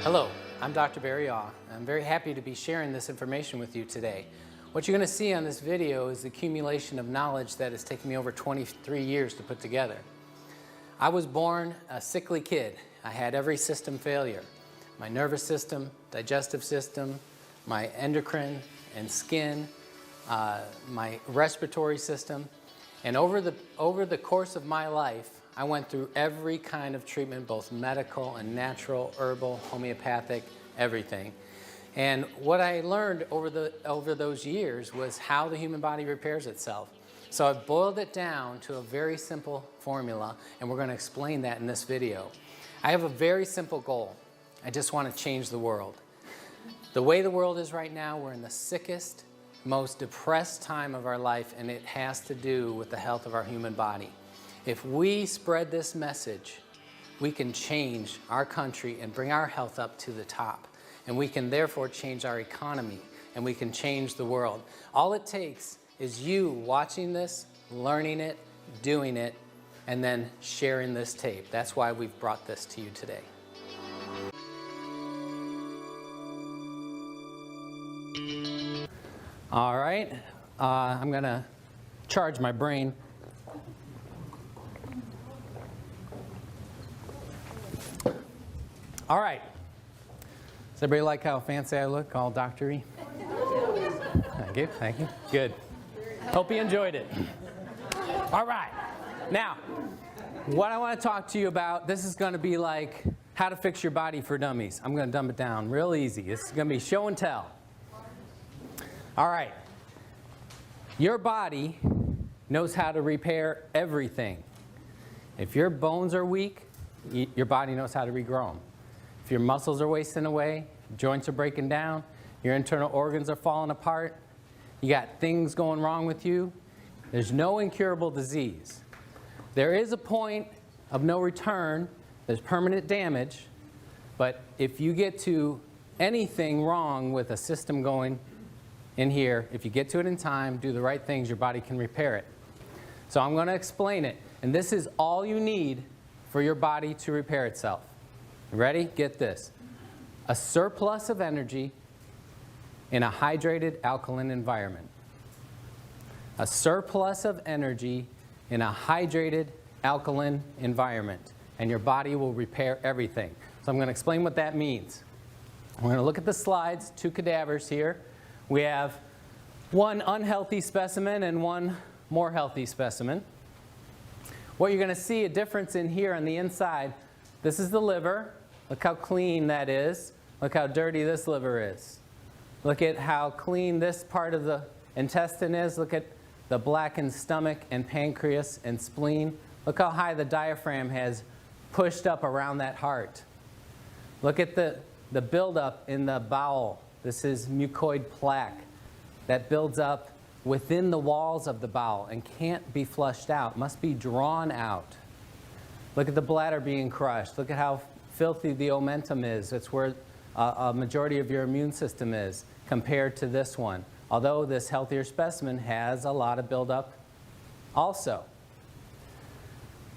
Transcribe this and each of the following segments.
Hello, I'm Dr. Barry Aw. I'm very happy to be sharing this information with you today. What you're going to see on this video is the accumulation of knowledge that has taken me over 23 years to put together. I was born a sickly kid. I had every system failure. My nervous system, digestive system, my endocrine and skin, my respiratory system. And over the course of my life, I went through every kind of treatment, both medical and natural, herbal, homeopathic, everything. And what I learned over those years was how the human body repairs itself. So I've boiled it down to a very simple formula, and we're going to explain that in this video. I have a very simple goal. I just want to change the world. The way the world is right now, we're in the sickest, most depressed time of our life, and it has to do with the health of our human body. If we spread this message, we can change our country and bring our health up to the top. And we can therefore change our economy, and we can change the world. All it takes is you watching this, learning it, doing it, and then sharing this tape. That's why we've brought this to you today. All right, I'm gonna charge my brain. All right. Does everybody like how fancy I look, all doctor-y? Thank you, thank you. Good. Hope you enjoyed it. All right. Now, what I want to talk to you about, this is going to be like how to fix your body for dummies. I'm going to dumb it down real easy. This is going to be show and tell. All right. Your body knows how to repair everything. If your bones are weak, your body knows how to regrow them. If your muscles are wasting away, joints are breaking down, your internal organs are falling apart, you got things going wrong with you, there's no incurable disease. There is a point of no return, there's permanent damage, but if you get to anything wrong with a system going in here, if you get to it in time, do the right things, your body can repair it. So I'm going to explain it, and this is all you need for your body to repair itself. Ready? Get this. A surplus of energy in a hydrated alkaline environment. A surplus of energy in a hydrated alkaline environment. And your body will repair everything. So I'm going to explain what that means. We're going to look at the slides, two cadavers here. We have one unhealthy specimen and one more healthy specimen. What you're going to see a difference in here on the inside. This is the liver. Look how clean that is. Look how dirty this liver is. Look at how clean this part of the intestine is. Look at the blackened stomach and pancreas and spleen. Look how high the diaphragm has pushed up around that heart. Look at the buildup in the bowel. This is mucoid plaque that builds up within the walls of the bowel and can't be flushed out, must be drawn out. Look at the bladder being crushed. Look at how filthy the omentum is. It's where a majority of your immune system is compared to this one. Although this healthier specimen has a lot of buildup also.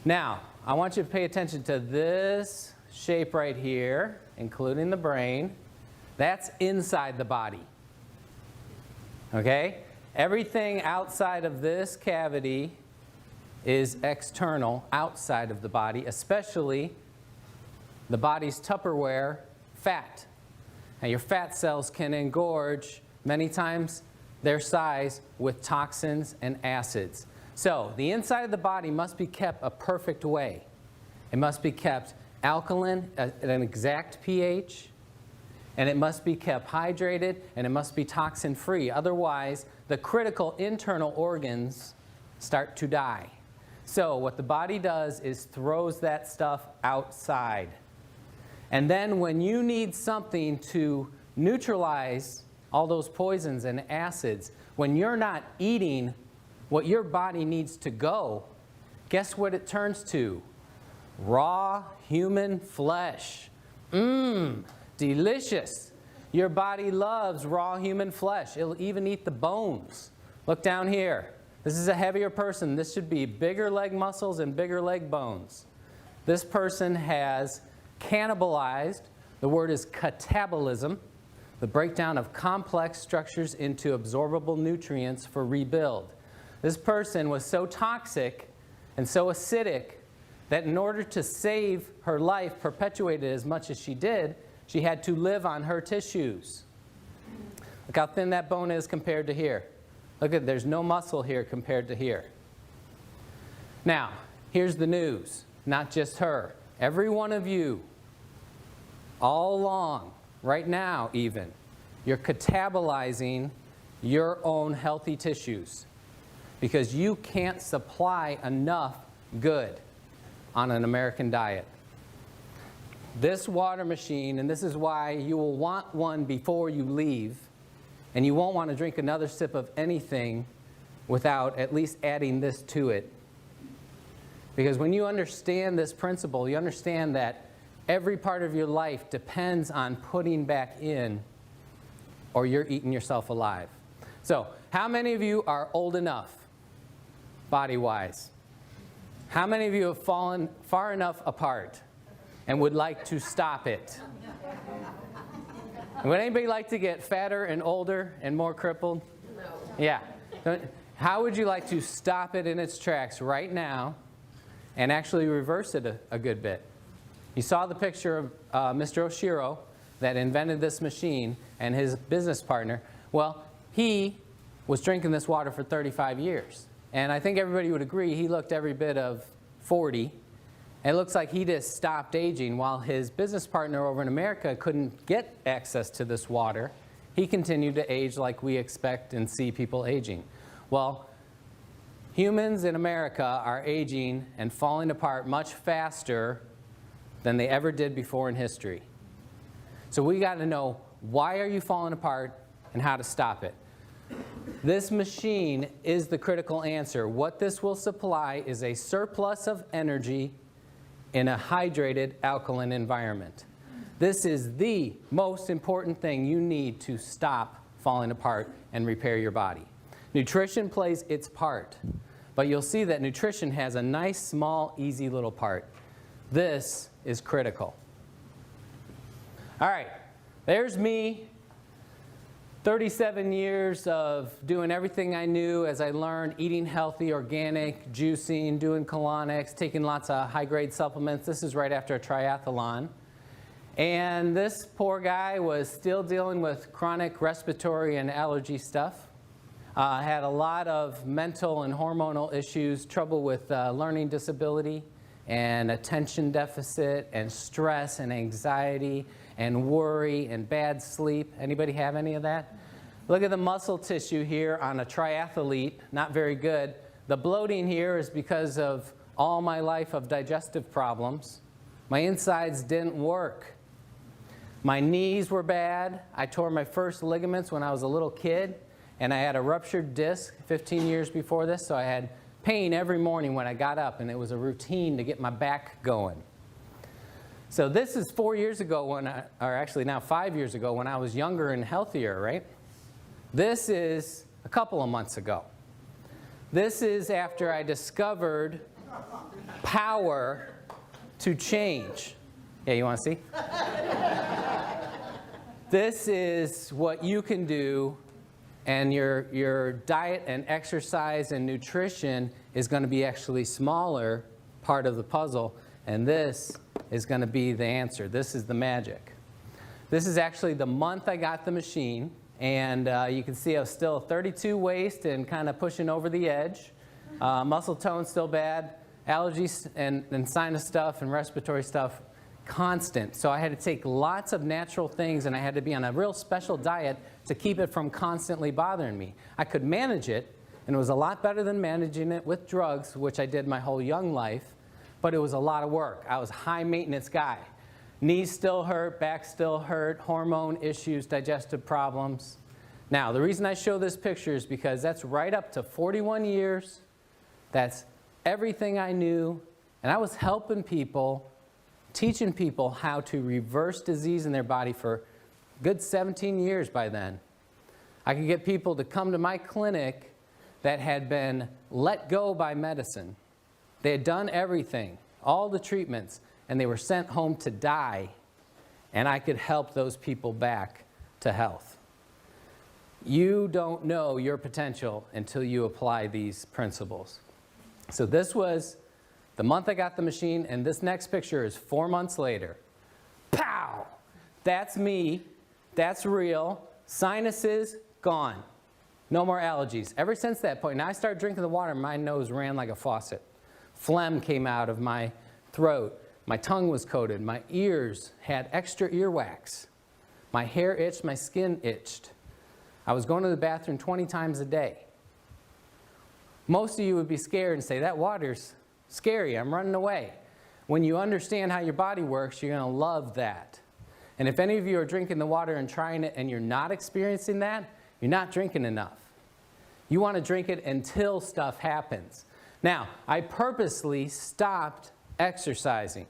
Now, I want you to pay attention to this shape right here, including the brain. That's inside the body. Okay? Everything outside of this cavity is external, outside of the body, especially the body's Tupperware, fat. Now your fat cells can engorge many times their size with toxins and acids. So the inside of the body must be kept a perfect way. It must be kept alkaline at an exact pH, and it must be kept hydrated, and it must be toxin-free. Otherwise, the critical internal organs start to die. So what the body does is throws that stuff outside. And then when you need something to neutralize all those poisons and acids, when you're not eating what your body needs to go, guess what it turns to? Raw human flesh. Delicious. Your body loves raw human flesh. It'll even eat the bones. Look down here. This is a heavier person. This should be bigger leg muscles and bigger leg bones. This person has cannibalized The word is catabolism, the breakdown of complex structures into absorbable nutrients for rebuild. This person was so toxic and so acidic that in order to save her life, perpetuated as much as she did, she had to live on her tissues. Look how thin that bone is compared to here. Look at, there's no muscle here compared to here. Now, here's the news. Not just her. Every one of you, all along, right now even, you're catabolizing your own healthy tissues because you can't supply enough good on an American diet. This water machine, and this is why you will want one before you leave, and you won't want to drink another sip of anything without at least adding this to it. Because when you understand this principle, you understand that every part of your life depends on putting back in, or you're eating yourself alive. So, how many of you are old enough, body-wise? How many of you have fallen far enough apart and would like to stop it? Would anybody like to get fatter and older and more crippled? No. Yeah. How would you like to stop it in its tracks right now and actually reverse it a good bit? You saw the picture of Mr. Oshiro that invented this machine and his business partner. Well, he was drinking this water for 35 years. And I think everybody would agree he looked every bit of 40. It looks like he just stopped aging while his business partner over in America couldn't get access to this water. He continued to age like we expect and see people aging. Well, humans in America are aging and falling apart much faster than they ever did before in history. So we got to know, why are you falling apart and how to stop it? This machine is the critical answer. What this will supply is a surplus of energy in a hydrated alkaline environment. This is the most important thing you need to stop falling apart and repair your body. Nutrition plays its part, but you'll see that nutrition has a nice, small, easy little part. This is critical. All right, there's me. 37 years of doing everything I knew as I learned, eating healthy, organic, juicing, doing colonics, taking lots of high-grade supplements. This is right after a triathlon. And this poor guy was still dealing with chronic respiratory and allergy stuff. Had a lot of mental and hormonal issues, trouble with learning disability and attention deficit and stress and anxiety and worry and bad sleep. Anybody have any of that? Look at the muscle tissue here on a triathlete, not very good. The bloating here is because of all my life of digestive problems. My insides didn't work. My knees were bad. I tore my first ligaments when I was a little kid, and I had a ruptured disc 15 years before this, so I had pain every morning when I got up, and it was a routine to get my back going. So this is 4 years ago or actually now 5 years ago when I was younger and healthier, right? This is a couple of months ago. This is after I discovered power to change. Yeah, you want to see? This is what you can do, and your diet and exercise and nutrition is going to be actually smaller part of the puzzle, and this is going to be the answer. This is the magic. This is actually the month I got the machine, and you can see I was still 32 waist and kind of pushing over the edge. Muscle tone still bad. Allergies and sinus stuff and respiratory stuff constant. So I had to take lots of natural things, and I had to be on a real special diet to keep it from constantly bothering me. I could manage it, and it was a lot better than managing it with drugs, which I did my whole young life, but it was a lot of work. I was a high maintenance guy. Knees still hurt, back still hurt, hormone issues, digestive problems. Now, the reason I show this picture is because that's right up to 41 years. That's everything I knew, and I was helping people, teaching people how to reverse disease in their body for a good 17 years by then. I could get people to come to my clinic that had been let go by medicine. They had done everything, all the treatments, and they were sent home to die. and I could help those people back to health. You don't know your potential until you apply these principles. So this was the month I got the machine, and this next picture is 4 months later. Pow! That's me. That's real. Sinuses, gone. No more allergies. Ever since that point, now I started drinking the water, my nose ran like a faucet. Phlegm came out of my throat. My tongue was coated. My ears had extra earwax. My hair itched. My skin itched. I was going to the bathroom 20 times a day. Most of you would be scared and say, that water's scary. I'm running away. When you understand how your body works, you're going to love that. And if any of you are drinking the water and trying it and you're not experiencing that, you're not drinking enough. You want to drink it until stuff happens. Now, I purposely stopped exercising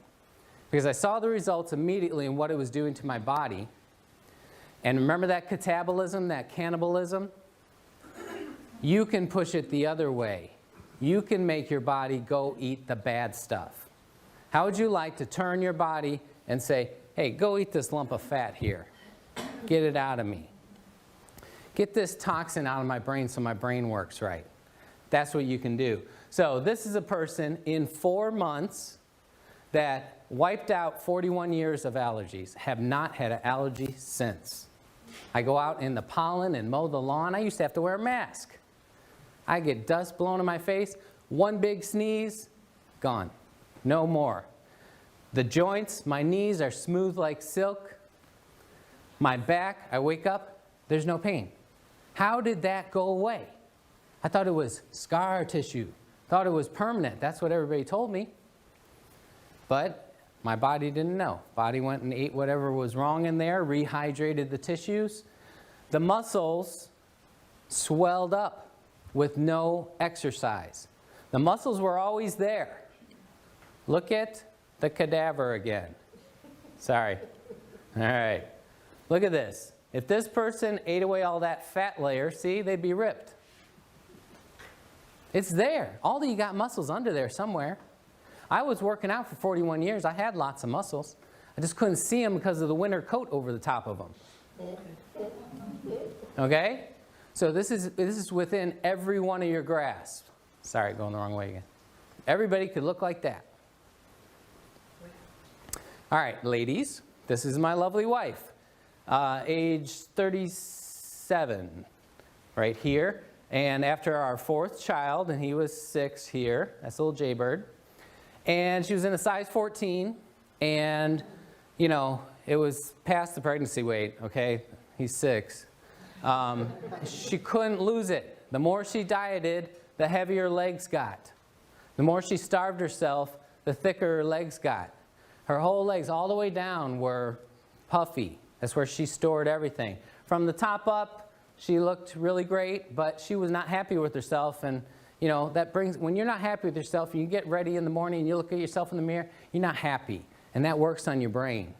because I saw the results immediately in what it was doing to my body. And remember that catabolism, that cannibalism? You can push it the other way. You can make your body go eat the bad stuff. How would you like to turn your body and say, hey, go eat this lump of fat here. Get it out of me. Get this toxin out of my brain so my brain works right. That's what you can do. So this is a person in 4 months that wiped out 41 years of allergies, have not had an allergy since. I go out in the pollen and mow the lawn. I used to have to wear a mask. I get dust blown in my face. One big sneeze, gone. No more. The joints, my knees are smooth like silk. My back, I wake up, there's no pain. How did that go away? I thought it was scar tissue. Thought it was permanent. That's what everybody told me. But my body didn't know. Body went and ate whatever was wrong in there, rehydrated the tissues. The muscles swelled up with no exercise. The muscles were always there. Look at the cadaver again. Sorry. All right. Look at this. If this person ate away all that fat layer, see, they'd be ripped. It's there. All you got muscles under there somewhere. I was working out for 41 years. I had lots of muscles. I just couldn't see them because of the winter coat over the top of them. Okay? So this is within every one of your grasp. Sorry, going the wrong way again. Everybody could look like that. All right, ladies, this is my lovely wife. Age 37, right here. And after our 4th child, and he was 6 here, that's a little jaybird. And she was in a size 14, and, you know, it was past the pregnancy weight, okay? He's 6. She couldn't lose it. The more she dieted, the heavier her legs got. The more she starved herself, the thicker her legs got. Her whole legs, all the way down, were puffy. That's where she stored everything. From the top up, she looked really great, but she was not happy with herself. And, you know, that brings, when you're not happy with yourself, you get ready in the morning and you look at yourself in the mirror, you're not happy. And that works on your brain.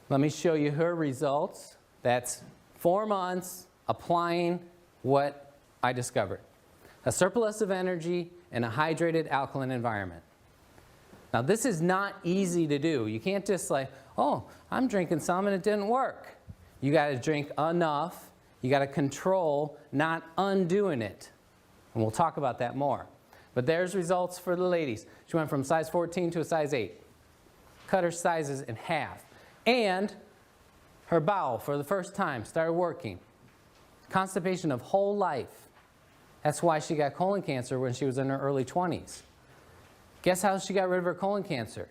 Let me show you her results. That's 4 months applying what I discovered. A surplus of energy in a hydrated alkaline environment. Now this is not easy to do. You can't just like, oh, I'm drinking some and it didn't work. You got to drink enough. You got to control, not undoing it. And we'll talk about that more. But there's results for the ladies. She went from size 14 to a size 8. Cut her sizes in half. And her bowel, for the first time, started working. Constipation of whole life. That's why she got colon cancer when she was in her early 20s. Guess how she got rid of her colon cancer?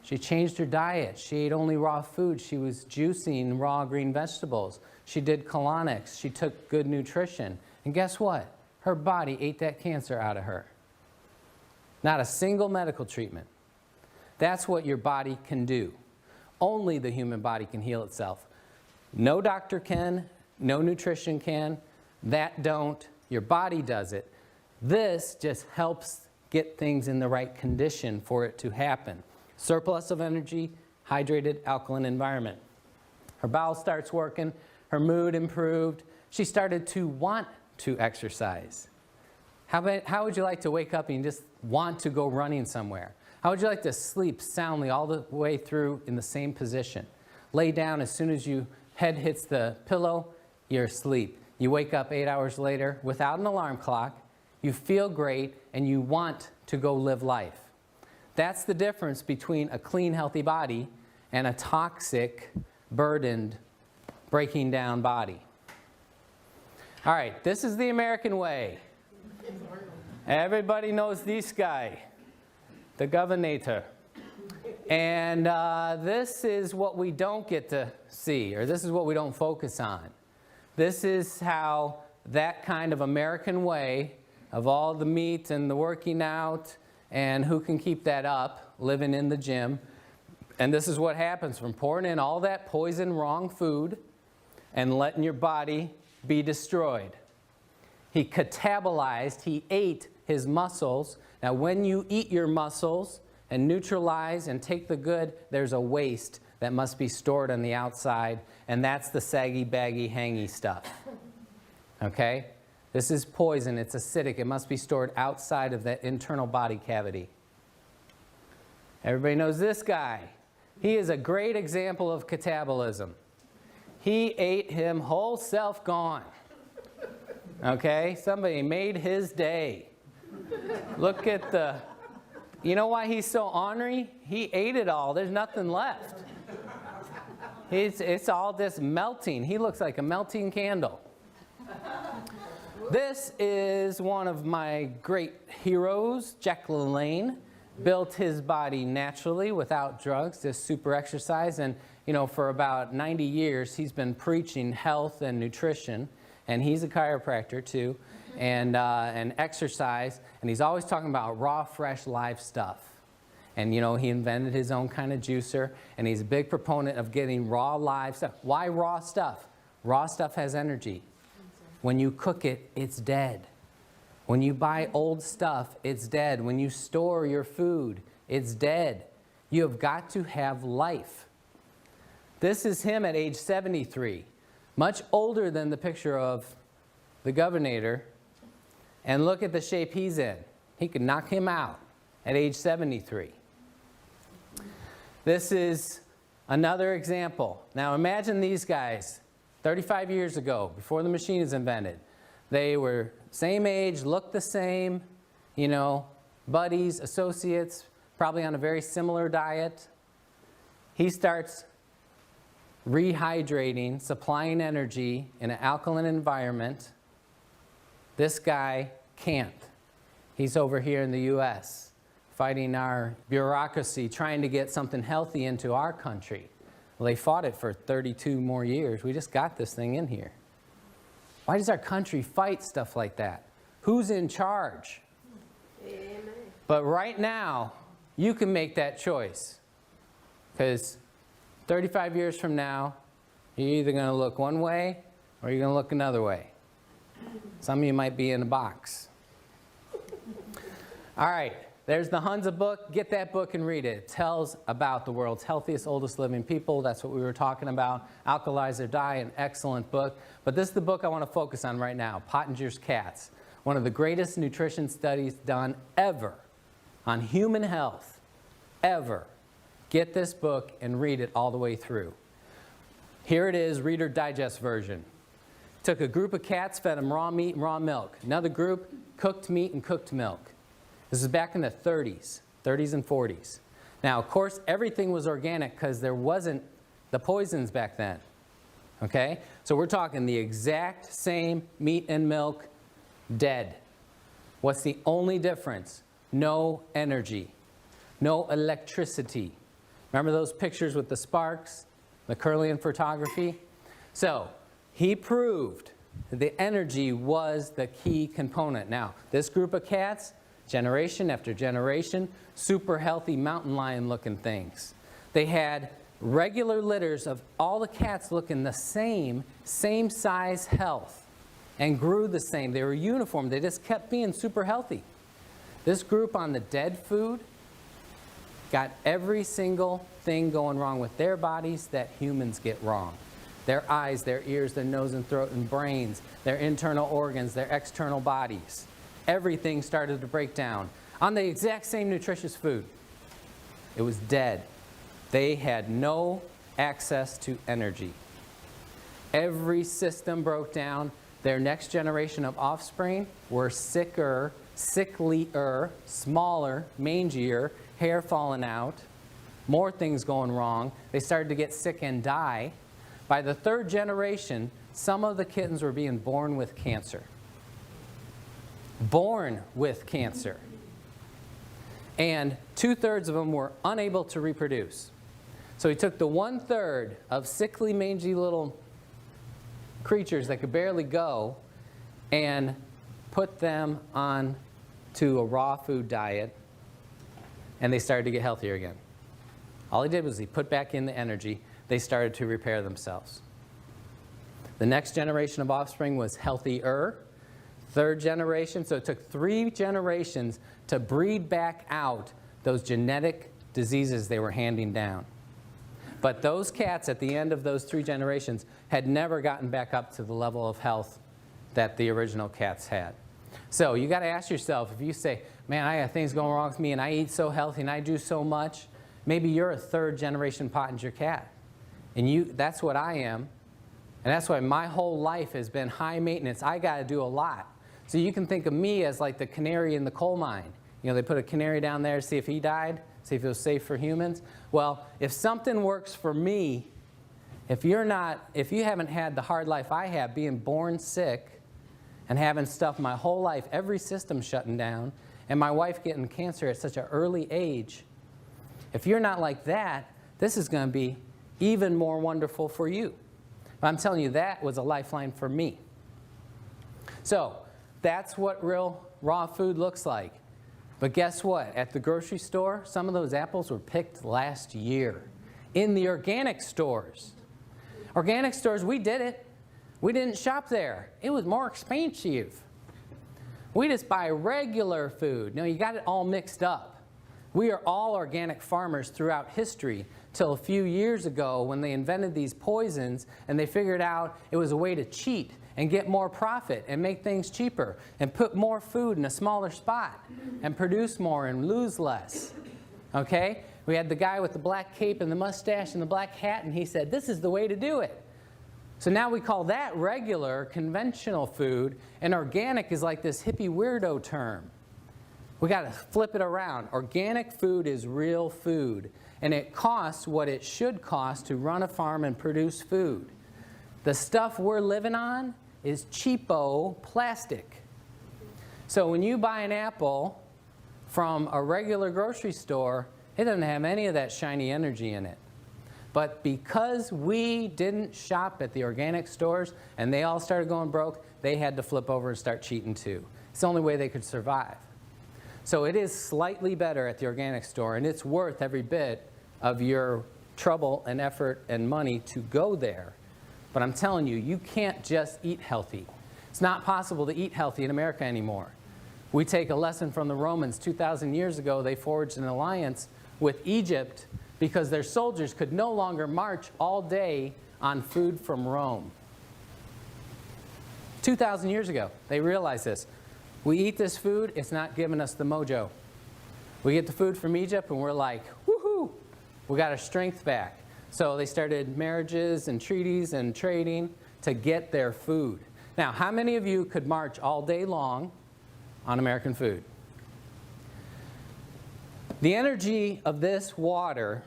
She changed her diet. She ate only raw food. She was juicing raw green vegetables. She did colonics. She took good nutrition. And guess what? Her body ate that cancer out of her. Not a single medical treatment. That's what your body can do. Only the human body can heal itself. No doctor can. No nutrition can. That don't. Your body does it. This just helps get things in the right condition for it to happen. Surplus of energy, hydrated, alkaline environment. Her bowel starts working. Her mood improved. She started to want to exercise. How would you like to wake up and just want to go running somewhere? How would you like to sleep soundly all the way through in the same position? lay down, as soon as your head hits the pillow, you're asleep. You wake up 8 hours later without an alarm clock, you feel great, and you want to go live life. That's the difference between a clean, healthy body and a toxic, burdened, breaking down body. All right, this is the American way. Everybody knows this guy, the governor. And this is what we don't get to see, or this is what we don't focus on. This is how that kind of American way of all the meat and the working out, and who can keep that up, living in the gym. And this is what happens from pouring in all that poison, wrong food and letting your body be destroyed. He catabolized, he ate his muscles. Now when you eat your muscles and neutralize and take the good, there's a waste that must be stored on the outside, and that's the saggy, baggy, hangy stuff. Okay? This is poison, it's acidic, it must be stored outside of that internal body cavity. Everybody knows this guy. He is a great example of catabolism. He ate him whole self gone. Okay? Somebody made his day. Look at the... You know why he's so ornery? He ate it all. There's nothing left. It's all just melting. He looks like a melting candle. This is one of my great heroes, Jack LaLanne. Built his body naturally without drugs, just super exercise. And, you know, for about 90 years, he's been preaching health and nutrition. And he's a chiropractor, too, and exercise. And he's always talking about raw, fresh, live stuff. And, you know, he invented his own kind of juicer. And he's a big proponent of getting raw, live stuff. Why raw stuff? Raw stuff has energy. When you cook it, it's dead. When you buy old stuff, it's dead. When you store your food, it's dead. You have got to have life. This is him at age 73. Much older than the picture of the governor. And look at the shape he's in. He could knock him out at age 73. This is another example. Now imagine these guys 35 years ago, before the machine is invented. They were same age, looked the same, you know, buddies, associates, probably on a very similar diet. He starts rehydrating, supplying energy in an alkaline environment. This guy can't. He's over here in the U.S. fighting our bureaucracy, trying to get something healthy into our country. Well, they fought it for 32 more years. We just got this thing in here. Why does our country fight stuff like that? Who's in charge? Amen. But right now, you can make that choice. Because 35 years from now, you're either going to look one way or you're going to look another way. Some of you might be in a box. All right, there's the Hunza book. Get that book and read it. It tells about the world's healthiest, oldest living people. That's what we were talking about. Alkalize Their Diet, an excellent book. But this is the book I want to focus on right now, Pottinger's Cats. One of the greatest nutrition studies done ever on human health, ever. Get this book and read it all the way through. Here it is, Reader Digest version. Took a group of cats, fed them raw meat and raw milk. Another group, cooked meat and cooked milk. This is back in the 30s and 40s. Now, of course, everything was organic because there wasn't the poisons back then. Okay? So we're talking the exact same meat and milk, dead. What's the only difference? No energy. No electricity. Remember those pictures with the sparks? The Kirlian photography? So, he proved that the energy was the key component. Now, this group of cats, generation after generation, super healthy mountain lion looking things. They had regular litters of all the cats looking the same size health, and grew the same. They were uniform. They just kept being super healthy. This group on the dead food got every single thing going wrong with their bodies that humans get wrong. Their eyes, their ears, their nose and throat and brains, their internal organs, their external bodies. Everything started to break down on the exact same nutritious food. It was dead. They had no access to energy. Every system broke down. Their next generation of offspring were sicker, sicklier, smaller, mangier, hair falling out, more things going wrong. They started to get sick and die. By the third generation, some of the kittens were being born with cancer. Born with cancer. And 2/3 of them were unable to reproduce. So he took the 1/3 of sickly, mangy little creatures that could barely go and put them on to a raw food diet, and they started to get healthier again. All he did was he put back in the energy. They started to repair themselves. The next generation of offspring was healthier. Third generation, so it took 3 generations to breed back out those genetic diseases they were handing down. But those cats at the end of those 3 generations had never gotten back up to the level of health that the original cats had. So you got to ask yourself, if you say, man, I got things going wrong with me and I eat so healthy and I do so much, maybe you're a 3rd generation Pottinger cat. And that's what I am. And that's why my whole life has been high maintenance. I got to do a lot. So you can think of me as like the canary in the coal mine. You know, they put a canary down there to see if he died, see if it was safe for humans. Well, if something works for me, if you haven't had the hard life I have, being born sick and having stuff my whole life, every system shutting down, and my wife getting cancer at such an early age, if you're not like that, this is going to be even more wonderful for you. But I'm telling you, that was a lifeline for me. So that's what real raw food looks like. But guess what? At the grocery store, some of those apples were picked last year. In the organic stores. Organic stores, we did it. We didn't shop there. It was more expensive. We just buy regular food. No, you got it all mixed up. We are all organic farmers throughout history till a few years ago when they invented these poisons and they figured out it was a way to cheat and get more profit and make things cheaper and put more food in a smaller spot and produce more and lose less. Okay? We had the guy with the black cape and the mustache and the black hat, and he said, this is the way to do it. So now we call that regular, conventional food, and organic is like this hippie weirdo term. We got to flip it around. Organic food is real food, and it costs what it should cost to run a farm and produce food. The stuff we're living on is cheapo plastic. So when you buy an apple from a regular grocery store, it doesn't have any of that shiny energy in it. But because we didn't shop at the organic stores and they all started going broke, they had to flip over and start cheating too. It's the only way they could survive. So it is slightly better at the organic store, and it's worth every bit of your trouble and effort and money to go there. But I'm telling you, you can't just eat healthy. It's not possible to eat healthy in America anymore. We take a lesson from the Romans. 2,000 years ago, they forged an alliance with Egypt because their soldiers could no longer march all day on food from Rome. 2,000 years ago, they realized this. We eat this food, it's not giving us the mojo. We get the food from Egypt and we're like, woohoo, we got our strength back. So they started marriages and treaties and trading to get their food. Now, how many of you could march all day long on American food? The energy of this water,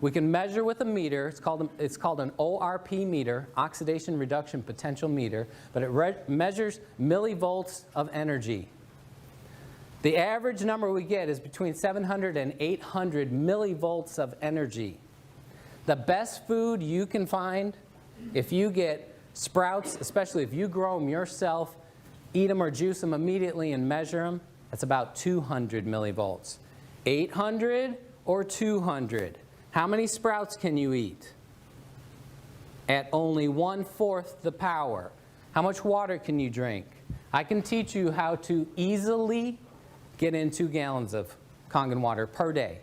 we can measure with a meter. It's called an ORP meter, oxidation reduction potential meter, but it measures millivolts of energy. The average number we get is between 700 and 800 millivolts of energy. The best food you can find, if you get sprouts, especially if you grow them yourself, eat them or juice them immediately and measure them, that's about 200 millivolts. 800 or 200. How many sprouts can you eat? At only 1/4 the power. How much water can you drink? I can teach you how to easily get in 2 gallons of Kangen water per day.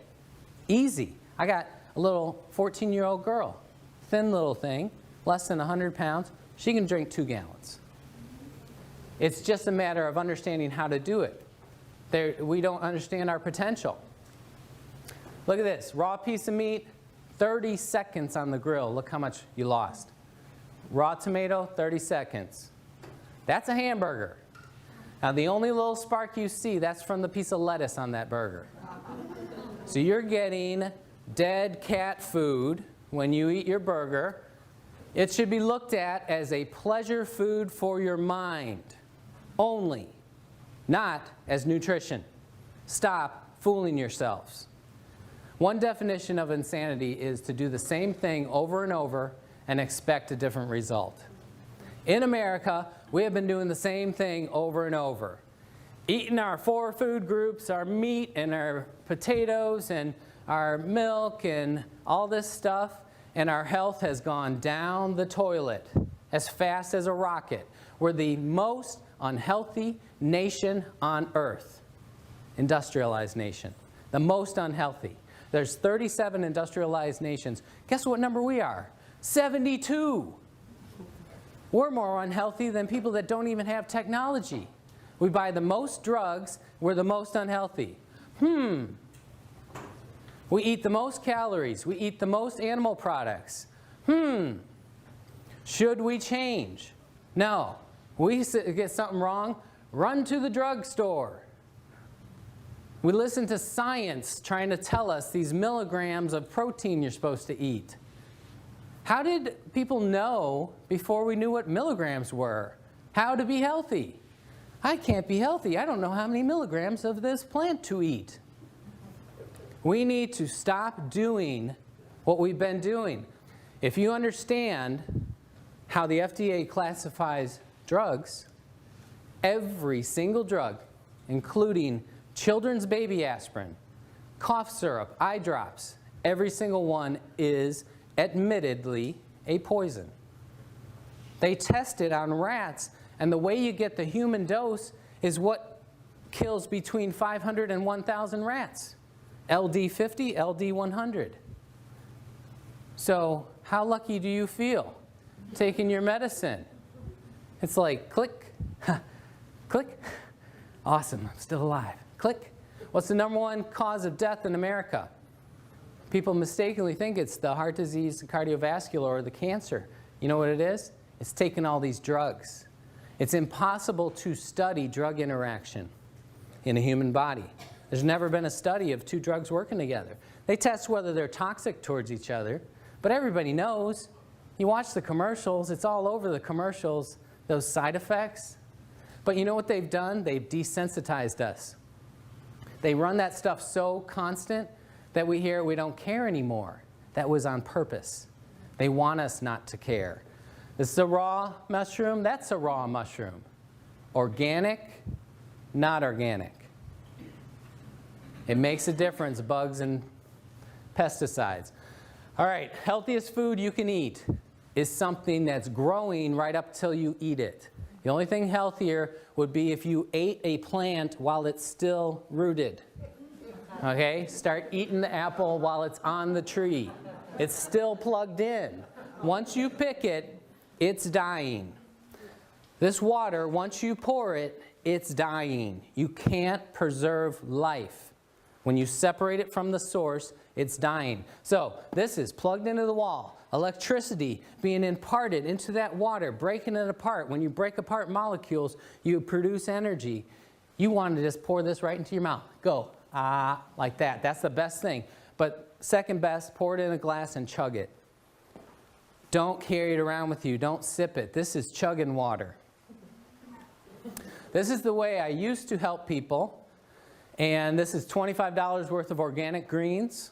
Easy. I got a little 14-year-old girl, thin little thing, less than 100 pounds. She can drink 2 gallons. It's just a matter of understanding how to do it. We don't understand our potential. Look at this, raw piece of meat, 30 seconds on the grill. Look how much you lost. Raw tomato, 30 seconds. That's a hamburger. Now the only little spark you see, that's from the piece of lettuce on that burger. So you're getting dead cat food when you eat your burger. It should be looked at as a pleasure food for your mind only, not as nutrition. Stop fooling yourselves. One definition of insanity is to do the same thing over and over and expect a different result. In America, we have been doing the same thing over and over. Eating our 4 food groups, our meat and our potatoes and our milk and all this stuff, and our health has gone down the toilet as fast as a rocket. We're the most unhealthy nation on earth. Industrialized nation. The most unhealthy. There's 37 industrialized nations. Guess what number we are? 72. We're more unhealthy than people that don't even have technology. We buy the most drugs. We're the most unhealthy. We eat the most calories. We eat the most animal products. Should we change? No. We get something wrong, run to the drugstore. We listen to science trying to tell us these milligrams of protein you're supposed to eat. How did people know before we knew what milligrams were? How to be healthy? I can't be healthy. I don't know how many milligrams of this plant to eat. We need to stop doing what we've been doing. If you understand how the FDA classifies drugs, every single drug, including children's baby aspirin, cough syrup, eye drops, every single one is admittedly a poison. They test it on rats, and the way you get the human dose is what kills between 500 and 1,000 rats. LD50, LD100. So how lucky do you feel taking your medicine? It's like click, click. Awesome, I'm still alive. Click. What's the #1 cause of death in America? People mistakenly think it's the heart disease, the cardiovascular, or the cancer. You know what it is? It's taking all these drugs. It's impossible to study drug interaction in a human body. There's never been a study of 2 drugs working together. They test whether they're toxic towards each other, but everybody knows. You watch the commercials, it's all over the commercials, those side effects. But you know what they've done? They've desensitized us. They run that stuff so constant that we hear we don't care anymore. That was on purpose. They want us not to care. This is a raw mushroom. That's a raw mushroom. Organic, not organic. It makes a difference, bugs and pesticides. All right, healthiest food you can eat is something that's growing right up till you eat it. The only thing healthier would be if you ate a plant while it's still rooted. Okay, start eating the apple while it's on the tree. It's still plugged in. Once you pick it, it's dying. This water, once you pour it, it's dying. You can't preserve life. When you separate it from the source, it's dying. So this is plugged into the wall. Electricity being imparted into that water, breaking it apart. When you break apart molecules, you produce energy. You want to just pour this right into your mouth. Go, like that. That's the best thing. But second best, pour it in a glass and chug it. Don't carry it around with you. Don't sip it. This is chugging water. This is the way I used to help people. And this is $25 worth of organic greens.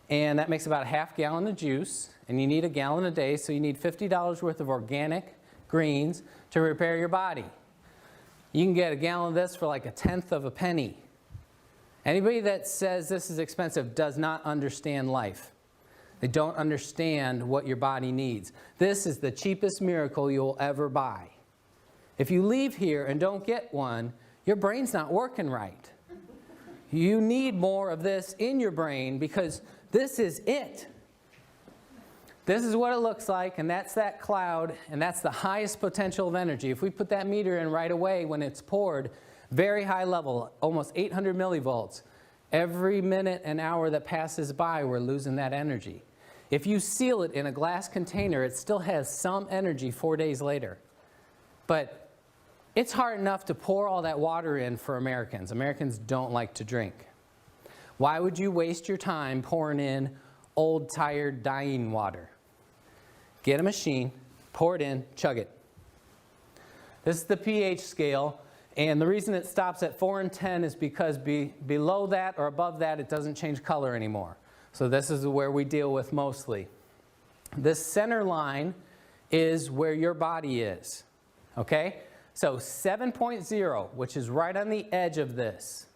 And that makes about a half gallon of juice. And you need a gallon a day, so you need $50 worth of organic greens to repair your body. You can get a gallon of this for like 1/10 of a penny. Anybody that says this is expensive does not understand life. They don't understand what your body needs. This is the cheapest miracle you'll ever buy. If you leave here and don't get one, your brain's not working right. You need more of this in your brain because this is it. This is what it looks like, and that's that cloud, and that's the highest potential of energy. If we put that meter in right away when it's poured, very high level, almost 800 millivolts. Every minute and hour that passes by, we're losing that energy. If you seal it in a glass container, it still has some energy 4 days later. But it's hard enough to pour all that water in for Americans. Americans don't like to drink. Why would you waste your time pouring in old, tired, dying water? Get a machine, pour it in, chug it. This is the pH scale, and the reason it stops at 4 and 10 is because below that or above that, it doesn't change color anymore. So this is where we deal with mostly. This center line is where your body is, okay? So 7.0, which is right on the edge of this,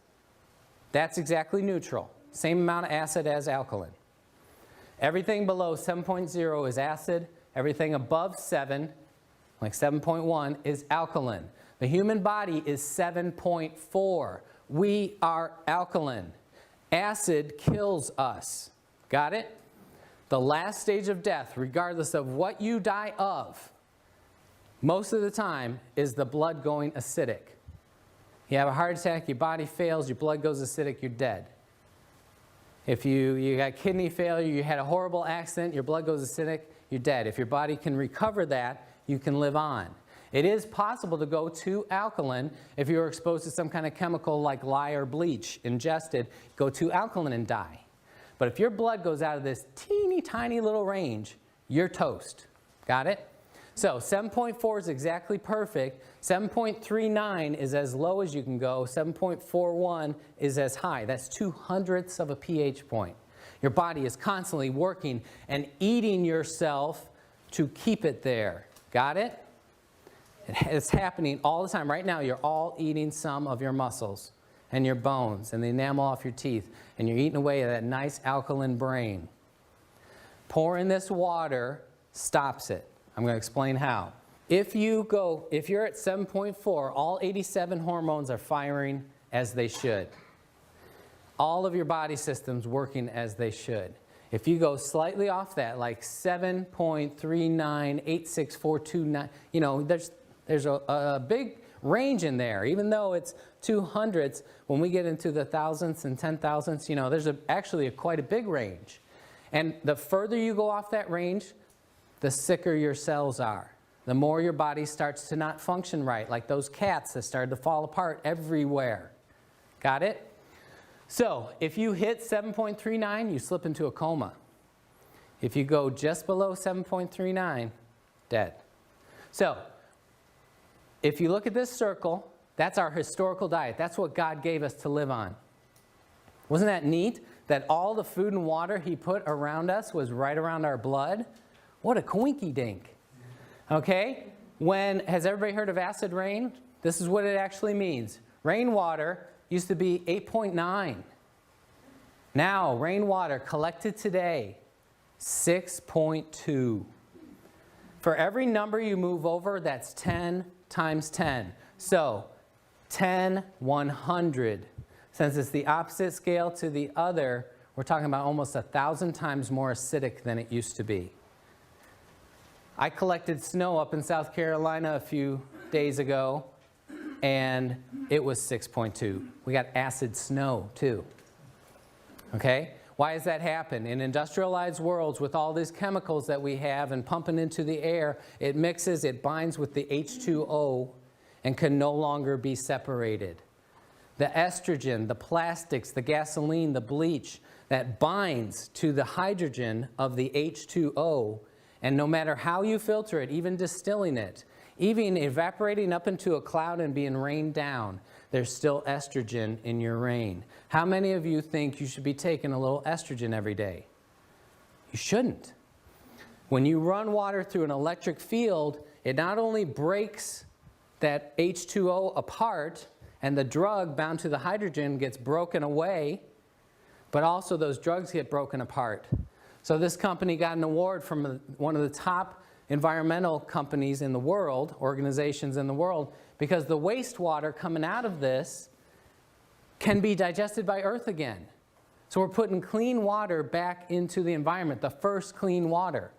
that's exactly neutral. Same amount of acid as alkaline. Everything below 7.0 is acid. Everything above 7, like 7.1, is alkaline. The human body is 7.4. We are alkaline. Acid kills us. Got it? The last stage of death, regardless of what you die of, most of the time is the blood going acidic. You have a heart attack, your body fails, your blood goes acidic, you're dead. If you got kidney failure, you had a horrible accident, your blood goes acidic, you're dead. If your body can recover that, you can live on. It is possible to go to alkaline if you were exposed to some kind of chemical like lye or bleach ingested, go to alkaline and die. But if your blood goes out of this teeny tiny little range, you're toast. Got it? So 7.4 is exactly perfect. 7.39 is as low as you can go. 7.41 is as high. That's 2/100ths of a pH point. Your body is constantly working and eating yourself to keep it there. Got it? It's happening all the time. Right now, you're all eating some of your muscles and your bones and the enamel off your teeth, and you're eating away at that nice alkaline brain. Pouring this water stops it. I'm going to explain how. If you're at 7.4, all 87 hormones are firing as they should. All of your body systems working as they should. If you go slightly off that, like 7.39, 86429, you know, there's a big range in there. Even though it's 2/100ths, when we get into the thousandths and 10,000ths, you know, there's actually quite a big range. And the further you go off that range, the sicker your cells are. The more your body starts to not function right, like those cats that started to fall apart everywhere. Got it? So if you hit 7.39, you slip into a coma. If you go just below 7.39, dead. So if you look at this circle, that's our historical diet. That's what God gave us to live on. Wasn't that neat? That all the food and water He put around us was right around our blood? What a coinky dink. Okay? Has everybody heard of acid rain? This is what it actually means. Rainwater used to be 8.9. Now, rainwater collected today, 6.2. For every number you move over, that's 10 times 10. So, 10, 100. Since it's the opposite scale to the other, we're talking about almost 1,000 times more acidic than it used to be. I collected snow up in South Carolina a few days ago, and it was 6.2. We got acid snow, too. Okay? Why does that happen? In industrialized worlds, with all these chemicals that we have and pumping into the air, it mixes, it binds with the H2O, and can no longer be separated. The estrogen, the plastics, the gasoline, the bleach, that binds to the hydrogen of the H2O, and no matter how you filter it, even distilling it, even evaporating up into a cloud and being rained down, there's still estrogen in your rain. How many of you think you should be taking a little estrogen every day? You shouldn't. When you run water through an electric field, it not only breaks that H2O apart, and the drug bound to the hydrogen gets broken away, but also those drugs get broken apart. So this company got an award from one of the top environmental companies in the world, organizations in the world, because the wastewater coming out of this can be digested by Earth again. So we're putting clean water back into the environment, the first clean water.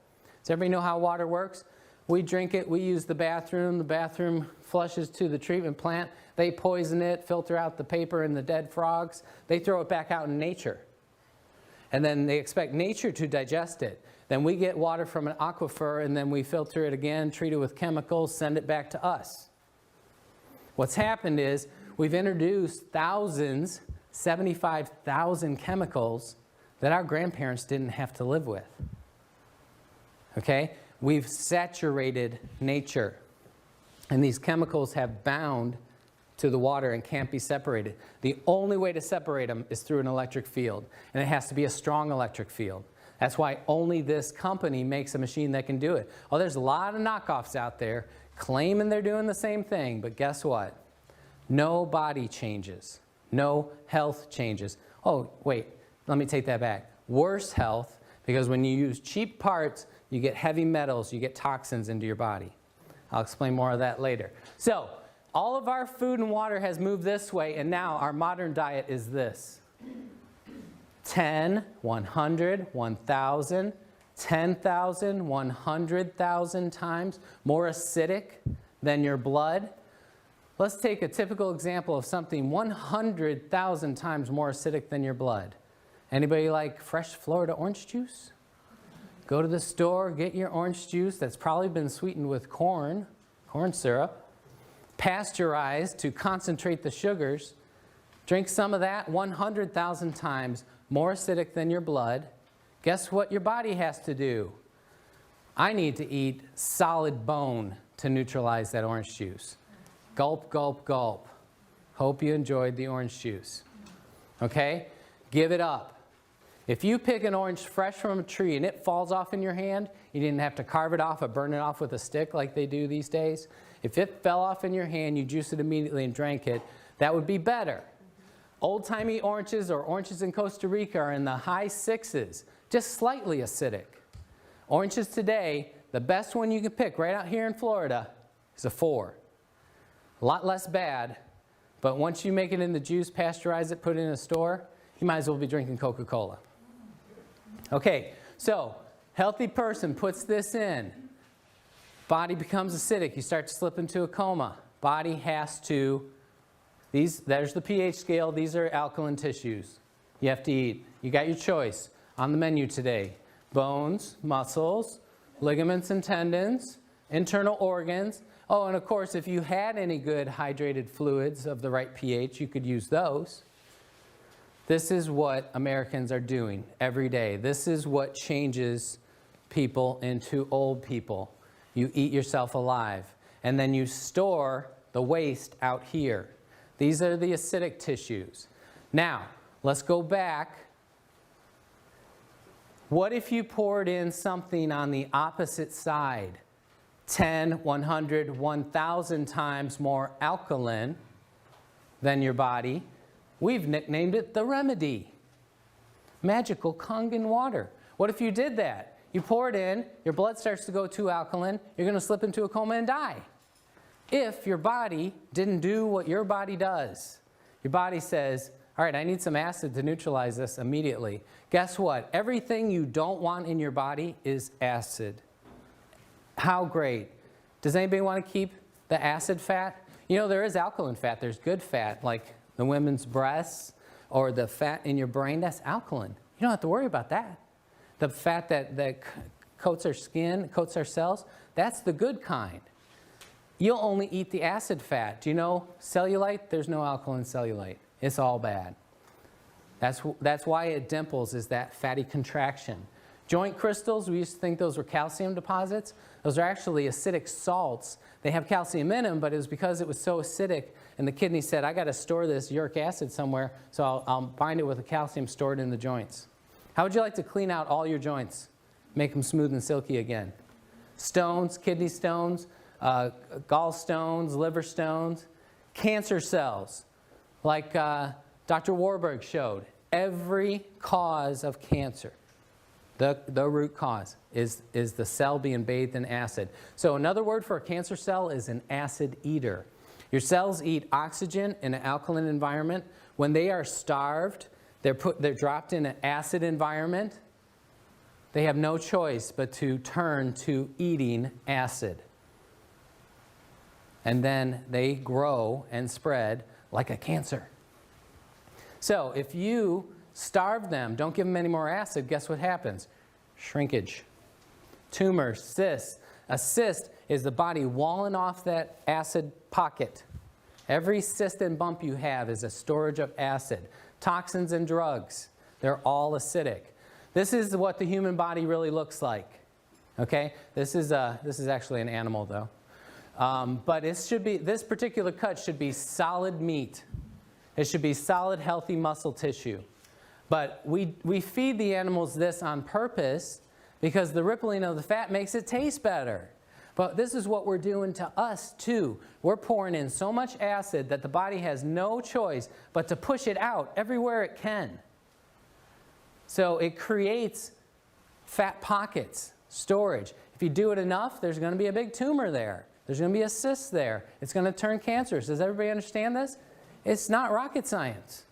Does everybody know how water works? We drink it, we use the bathroom flushes to the treatment plant, they poison it, filter out the paper and the dead frogs, they throw it back out in nature. and then they expect nature to digest it. Then we get water from an aquifer, and then we filter it again, treat it with chemicals, send it back to us. What's happened is we've introduced thousands, 75,000 chemicals that our grandparents didn't have to live with. Okay? We've saturated nature, and these chemicals have bound to the water and can't be separated. The only way to separate them is through an electric field, and it has to be a strong electric field. That's why only this company makes a machine that can do it. Oh, there's a lot of knockoffs out there claiming they're doing the same thing, but guess what? No body changes. No health changes. Oh, wait, let me take that back. Worse health, because when you use cheap parts, you get heavy metals, you get toxins into your body. I'll explain more of that later. So, all of our food and water has moved this way, and now our modern diet is this. 10, 100, 1,000, 10,000, 100,000 times more acidic than your blood. Let's take a typical example of something 100,000 times more acidic than your blood. Anybody like fresh Florida orange juice? Go to the store, get your orange juice that's probably been sweetened with corn syrup, pasteurized to concentrate the sugars. Drink some of that, 100,000 times more acidic than your blood. Guess what your body has to do? I need to eat solid bone to neutralize that orange juice. Gulp, gulp, gulp. Hope you enjoyed the orange juice. Okay? Give it up. If you pick an orange fresh from a tree and it falls off in your hand, you didn't have to carve it off or burn it off with a stick like they do these days. If it fell off in your hand, you juice it immediately and drank it, that would be better. Old-timey oranges or oranges in Costa Rica are in the high 6s, just slightly acidic. Oranges today, the best one you can pick right out here in Florida is a 4. A lot less bad, but once you make it in the juice, pasteurize it, put it in a store, you might as well be drinking Coca-Cola. Okay, so healthy person puts this in. Body becomes acidic. You start to slip into a coma. Body has to, there's the pH scale. These are alkaline tissues you have to eat. You got your choice on the menu today. Bones, muscles, ligaments and tendons, internal organs. Oh, and of course, if you had any good hydrated fluids of the right pH, you could use those. This is what Americans are doing every day. This is what changes people into old people. You eat yourself alive, and then you store the waste out here. These are the acidic tissues. Now, let's go back. What if you poured in something on the opposite side? 10, 100, 1,000 times more alkaline than your body. We've nicknamed it the remedy. Magical Kangen water. What if you did that? You pour it in, your blood starts to go too alkaline, you're going to slip into a coma and die. If your body didn't do what your body does, your body says, all right, I need some acid to neutralize this immediately. Guess what? Everything you don't want in your body is acid. How great. Does anybody want to keep the acid fat? You know, there is alkaline fat. There's good fat, like the women's breasts or the fat in your brain. That's alkaline. You don't have to worry about that. The fat that coats our skin, coats our cells, that's the good kind. You'll only eat the acid fat. Do you know cellulite? There's no alkaline cellulite. It's all bad. That's why it dimples, is that fatty contraction. Joint crystals, we used to think those were calcium deposits. Those are actually acidic salts. They have calcium in them, but it was because it was so acidic, and the kidney said, I got to store this uric acid somewhere, so I'll bind it with the calcium stored in the joints. How would you like to clean out all your joints? Make them smooth and silky again. Stones, kidney stones, gallstones, liver stones, cancer cells, like Dr. Warburg showed. Every cause of cancer, the root cause, is the cell being bathed in acid. So another word for a cancer cell is an acid eater. Your cells eat oxygen in an alkaline environment. When they are starved, they're dropped in an acid environment. They have no choice but to turn to eating acid. And then they grow and spread like a cancer. So if you starve them, don't give them any more acid, guess what happens? Shrinkage. Tumors, cysts. A cyst is the body walling off that acid pocket. Every cyst and bump you have is a storage of acid. Toxins and drugs, they're all acidic. This is what the human body really looks like. Okay? This is actually an animal though. But this particular cut should be solid meat. It should be solid, healthy muscle tissue. But we feed the animals this on purpose because the rippling of the fat makes it taste better. But this is what we're doing to us too. We're pouring in so much acid that the body has no choice but to push it out everywhere it can. So it creates fat pockets, storage. If you do it enough, there's going to be a big tumor there. There's going to be a cyst there. It's going to turn cancerous. Does everybody understand this? It's not rocket science.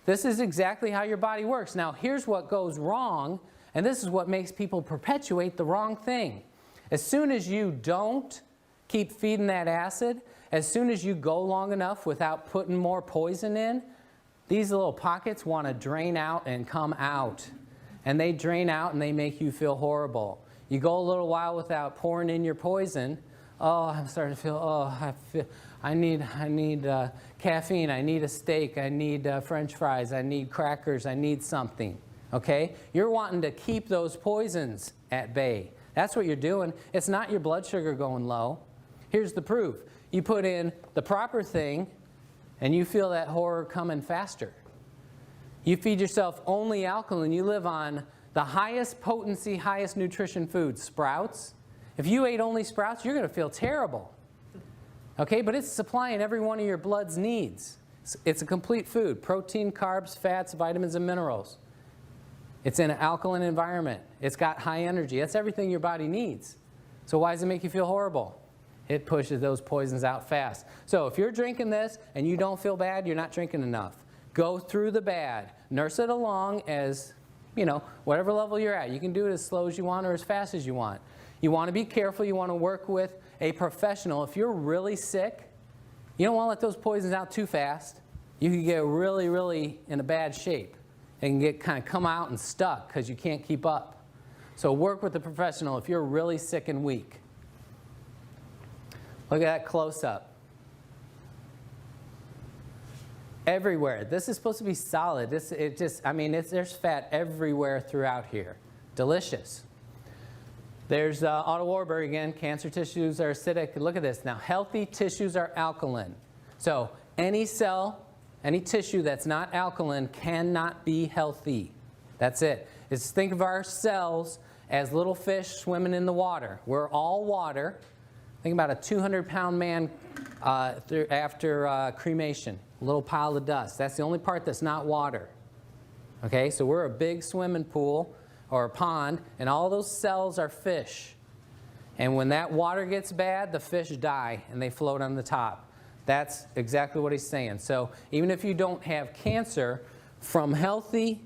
This is exactly how your body works. Now, here's what goes wrong, and this is what makes people perpetuate the wrong thing. As soon as you don't keep feeding that acid, as soon as you go long enough without putting more poison in, these little pockets want to drain out and come out. And they drain out and they make you feel horrible. You go a little while without pouring in your poison. Oh, I'm starting to feel, I need caffeine, I need a steak, I need French fries, I need crackers, I need something. Okay? You're wanting to keep those poisons at bay. That's what you're doing. It's not your blood sugar going low. Here's the proof. You put in the proper thing, and you feel that horror coming faster. You feed yourself only alkaline. You live on the highest potency, highest nutrition foods, sprouts. If you ate only sprouts, you're going to feel terrible. Okay, but it's supplying every one of your blood's needs. It's a complete food. Protein, carbs, fats, vitamins, and minerals. It's in an alkaline environment. It's got high energy. That's everything your body needs. So why does it make you feel horrible? It pushes those poisons out fast. So if you're drinking this and you don't feel bad, you're not drinking enough. Go through the bad. Nurse it along as, whatever level you're at. You can do it as slow as you want or as fast as you want. You want to be careful. You want to work with a professional. If you're really sick, you don't want to let those poisons out too fast. You can get really, really in a bad shape. And get kind of come out and stuck because you can't keep up. So work with a professional if you're really sick and weak. Look at that close-up. Everywhere. This is supposed to be solid. There's fat everywhere throughout here. Delicious. There's Otto Warburg again. Cancer tissues are acidic. Look at this. Now, healthy tissues are alkaline. So any cell, any tissue that's not alkaline cannot be healthy. That's it. Just think of our cells as little fish swimming in the water. We're all water. Think about a 200-pound man after cremation. A little pile of dust. That's the only part that's not water. Okay, so we're a big swimming pool or a pond, and all those cells are fish. And when that water gets bad, the fish die, and they float on the top. That's exactly what he's saying. So even if you don't have cancer, from healthy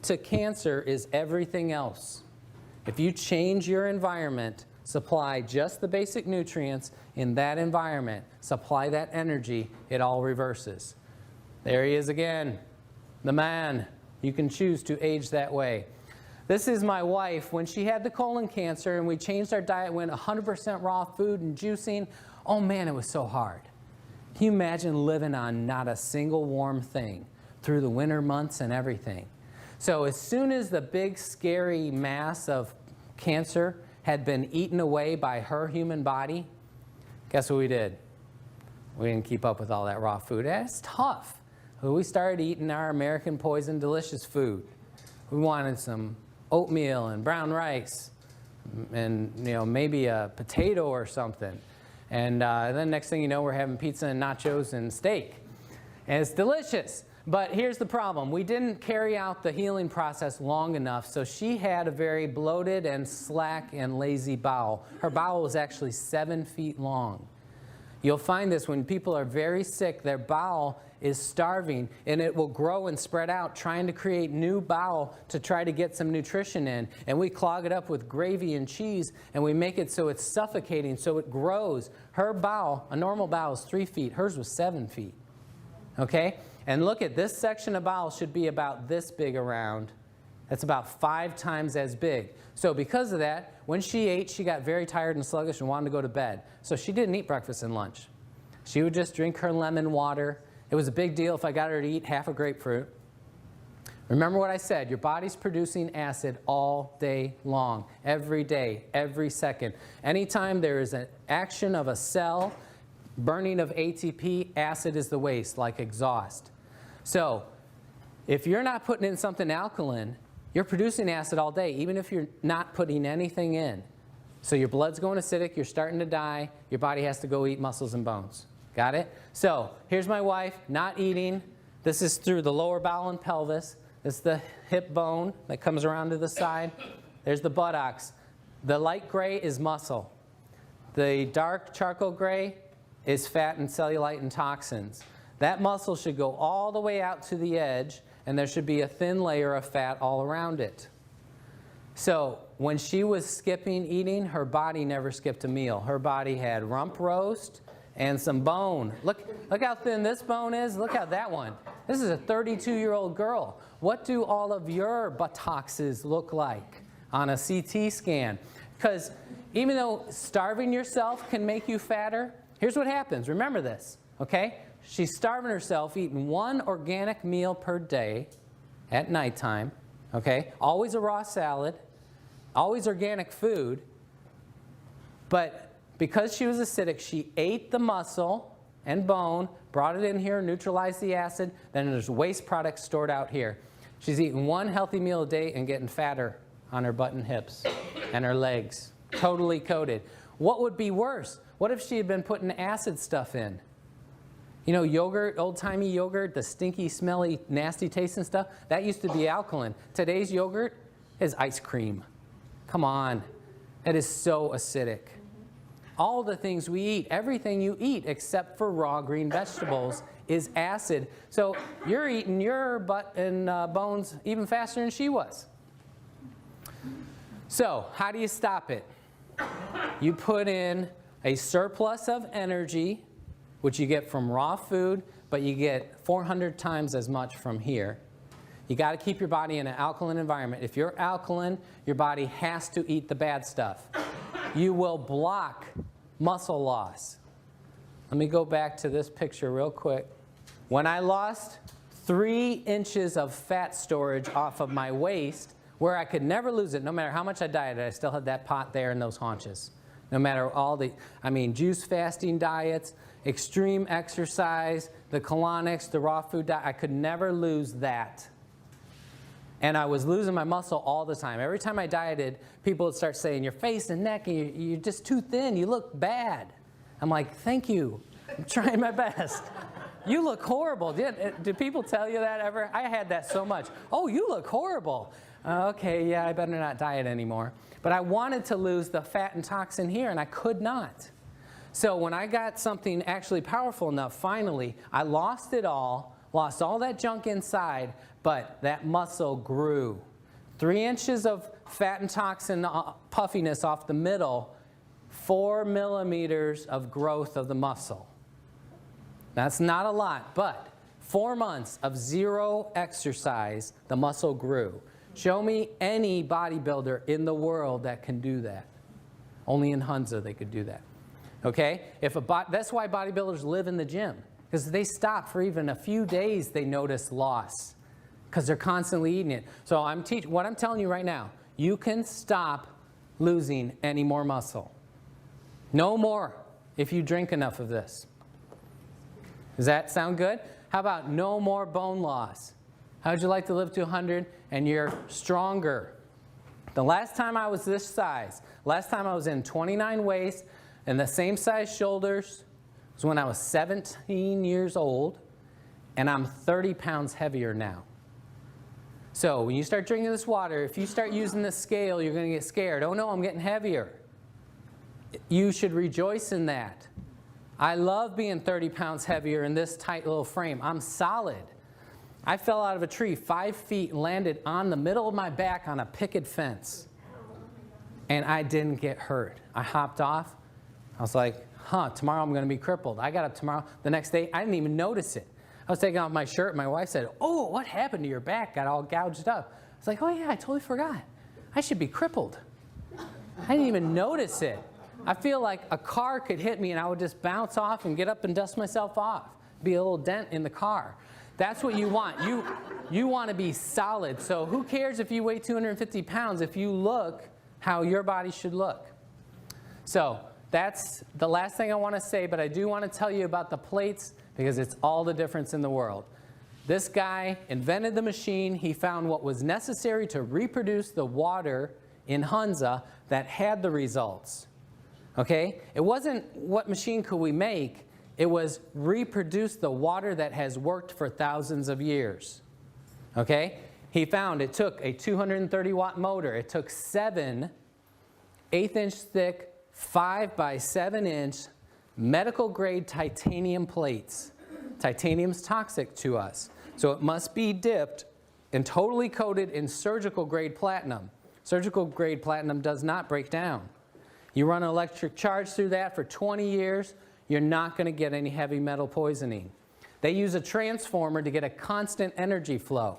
to cancer is everything else. If you change your environment, supply just the basic nutrients in that environment, supply that energy, it all reverses. There he is again, the man. You can choose to age that way. This is my wife. When she had the colon cancer and we changed our diet, went 100% raw food and juicing, oh man, it was so hard. Can you imagine living on not a single warm thing through the winter months and everything? So as soon as the big scary mass of cancer had been eaten away by her human body, guess what we did? We didn't keep up with all that raw food. It's tough. We started eating our American poison delicious food. We wanted some oatmeal and brown rice and maybe a potato or something. And then next thing you know, we're having pizza and nachos and steak. And it's delicious. But here's the problem. We didn't carry out the healing process long enough, so she had a very bloated and slack and lazy bowel. Her bowel was actually 7 feet long. You'll find this when people are very sick, their bowel is starving, and it will grow and spread out, trying to create new bowel to try to get some nutrition in. And we clog it up with gravy and cheese, and we make it so it's suffocating, so it grows. Her bowel, a normal bowel, is 3 feet. Hers was 7 feet. Okay? And look at this section of bowel should be about this big around. That's about 5 times as big. So because of that, when she ate, she got very tired and sluggish and wanted to go to bed. So she didn't eat breakfast and lunch. She would just drink her lemon water. It was a big deal if I got her to eat half a grapefruit. Remember what I said, your body's producing acid all day long, every day, every second. Anytime there is an action of a cell, burning of ATP, acid is the waste, like exhaust. So if you're not putting in something alkaline, you're producing acid all day, even if you're not putting anything in. So your blood's going acidic, you're starting to die, your body has to go eat muscles and bones. Got it? So here's my wife, not eating. This is through the lower bowel and pelvis. This is the hip bone that comes around to the side. There's the buttocks. The light gray is muscle. The dark charcoal gray is fat and cellulite and toxins. That muscle should go all the way out to the edge, and there should be a thin layer of fat all around it. So when she was skipping eating, her body never skipped a meal. Her body had rump roast and some bone. Look how thin this bone is. Look how that one. This is a 32-year-old girl. What do all of your buttocks look like on a CT scan? Because even though starving yourself can make you fatter, here's what happens. Remember this, okay? She's starving herself, eating 1 organic meal per day at nighttime, okay? Always a raw salad, always organic food. But because she was acidic, she ate the muscle and bone, brought it in here, neutralized the acid, then there's waste products stored out here. She's eating 1 healthy meal a day and getting fatter on her butt and hips and her legs, totally coated. What would be worse? What if she had been putting acid stuff in? You know, yogurt, old-timey yogurt, the stinky, smelly, nasty tasting stuff, that used to be alkaline. Today's yogurt is ice cream. Come on. It is so acidic. All the things we eat, everything you eat except for raw green vegetables is acid. So you're eating your butt and bones even faster than she was. So how do you stop it? You put in a surplus of energy, which you get from raw food, but you get 400 times as much from here. You got to keep your body in an alkaline environment. If you're alkaline, your body has to eat the bad stuff. You will block muscle loss. Let me go back to this picture real quick. When I lost 3 inches of fat storage off of my waist, where I could never lose it, no matter how much I dieted, I still had that pot there in those haunches. No matter all the, juice fasting diets, extreme exercise, the colonics, the raw food diet, I could never lose that. And I was losing my muscle all the time. Every time I dieted, people would start saying, your face and neck, you're just too thin, you look bad. I'm like, thank you, I'm trying my best. You look horrible. Did people tell you that ever? I had that so much. Oh, you look horrible. Okay, yeah, I better not diet anymore. But I wanted to lose the fat and toxin here, and I could not. So when I got something actually powerful enough, finally, I lost it all, lost all that junk inside, but that muscle grew. 3 inches of fat and toxin puffiness off the middle, 4 millimeters of growth of the muscle. That's not a lot, but 4 months of 0 exercise, the muscle grew. Show me any bodybuilder in the world that can do that. Only in Hunza they could do that. Okay? That's why bodybuilders live in the gym. Because they stop for even a few days, they notice loss. Because they're constantly eating it. So what I'm telling you right now, you can stop losing any more muscle. No more if you drink enough of this. Does that sound good? How about no more bone loss? How would you like to live to 100 and you're stronger? The last time I was this size, last time I was in 29 waist and the same size shoulders was when I was 17 years old, and I'm 30 pounds heavier now. So when you start drinking this water, if you start using the scale, you're going to get scared. Oh no, I'm getting heavier. You should rejoice in that. I love being 30 pounds heavier in this tight little frame. I'm solid. I fell out of a tree 5 feet and landed on the middle of my back on a picket fence. And I didn't get hurt. I hopped off. I was like, tomorrow I'm going to be crippled. I got up tomorrow. The next day, I didn't even notice it. I was taking off my shirt, and my wife said, "Oh, what happened to your back? Got all gouged up." I was like, "Oh yeah, I totally forgot. I should be crippled. I didn't even notice it." I feel like a car could hit me and I would just bounce off and get up and dust myself off. Be a little dent in the car. That's what you want. You want to be solid. So who cares if you weigh 250 pounds if you look how your body should look? So that's the last thing I want to say, but I do want to tell you about the plates because it's all the difference in the world. This guy invented the machine. He found what was necessary to reproduce the water in Hunza that had the results. Okay? It wasn't what machine could we make. It was reproduce the water that has worked for thousands of years. Okay? He found it took a 230 watt motor. It took 7 1/8-inch thick, 5 by 7 inch medical grade titanium plates. Titanium's toxic to us. So it must be dipped and totally coated in surgical grade platinum. Surgical grade platinum does not break down. You run an electric charge through that for 20 years, you're not going to get any heavy metal poisoning. They use a transformer to get a constant energy flow.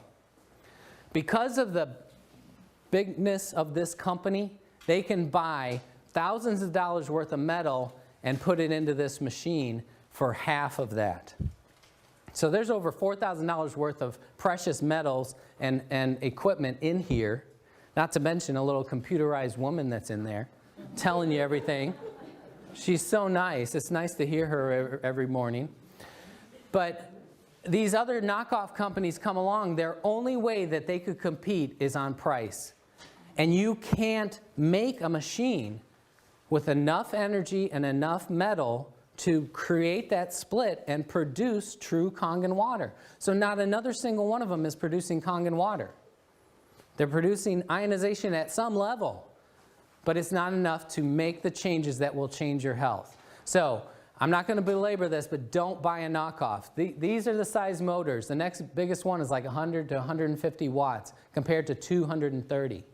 Because of the bigness of this company, they can buy thousands of dollars worth of metal and put it into this machine for half of that. So there's over $4,000 worth of precious metals and equipment in here, not to mention a little computerized woman that's in there telling you everything. She's so nice. It's nice to hear her every morning. But these other knockoff companies come along, their only way that they could compete is on price. And you can't make a machine with enough energy and enough metal to create that split and produce true Kangen water. So not another single one of them is producing Kangen water. They're producing ionization at some level, but it's not enough to make the changes that will change your health. So I'm not going to belabor this, but don't buy a knockoff. These are the size motors. The next biggest one is like 100 to 150 watts compared to 230.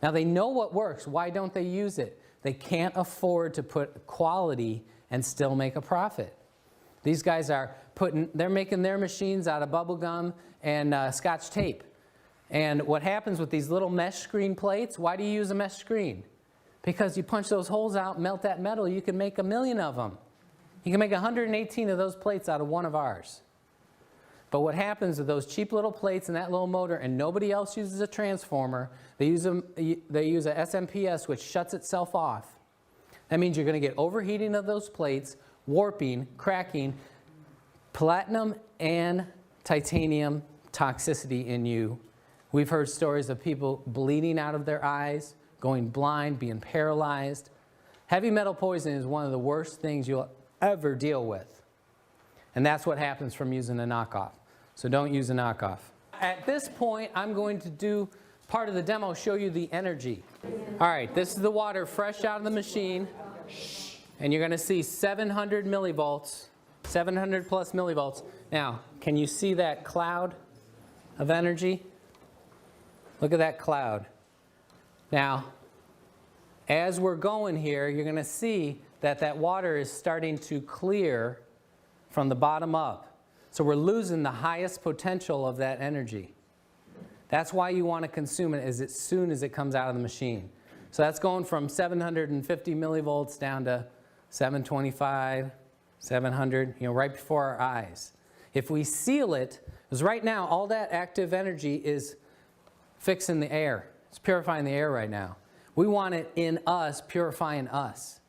Now they know what works. Why don't they use it? They can't afford to put quality and still make a profit. These guys are they're making their machines out of bubble gum and Scotch tape. And what happens with these little mesh screen plates, why do you use a mesh screen? Because you punch those holes out, melt that metal, you can make 1 million of them. You can make 118 of those plates out of one of ours. But what happens with those cheap little plates and that little motor, and nobody else uses a transformer, they use a SMPS which shuts itself off. That means you're going to get overheating of those plates, warping, cracking, platinum and titanium toxicity in you. We've heard stories of people bleeding out of their eyes, going blind, being paralyzed. Heavy metal poisoning is one of the worst things you'll ever deal with. And that's what happens from using a knockoff. So don't use a knockoff. At this point, I'm going to do part of the demo, show you the energy. All right, this is the water fresh out of the machine. And you're going to see 700 millivolts, 700 plus millivolts. Now, can you see that cloud of energy? Look at that cloud. Now, as we're going here, you're going to see that that water is starting to clear from the bottom up. So we're losing the highest potential of that energy. That's why you want to consume it as soon as it comes out of the machine. So that's going from 750 millivolts down to 725, 700, right before our eyes. If we seal it, because right now all that active energy is fixing the air. It's purifying the air right now. We want it in us, purifying us.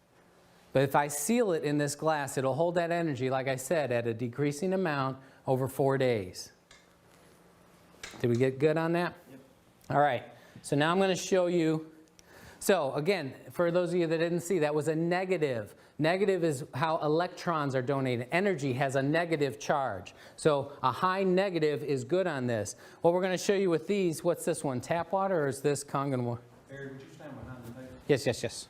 But if I seal it in this glass, it'll hold that energy, like I said, at a decreasing amount over 4 days. Did we get good on that? Yep. All right. So now I'm going to show you. So again, for those of you that didn't see, that was a negative. Negative is how electrons are donated. Energy has a negative charge. So a high negative is good on this. What we're going to show you with these, what's this one? Tap water or is this Kangen water? Barry, would you stand behind the table? Yes, yes, yes.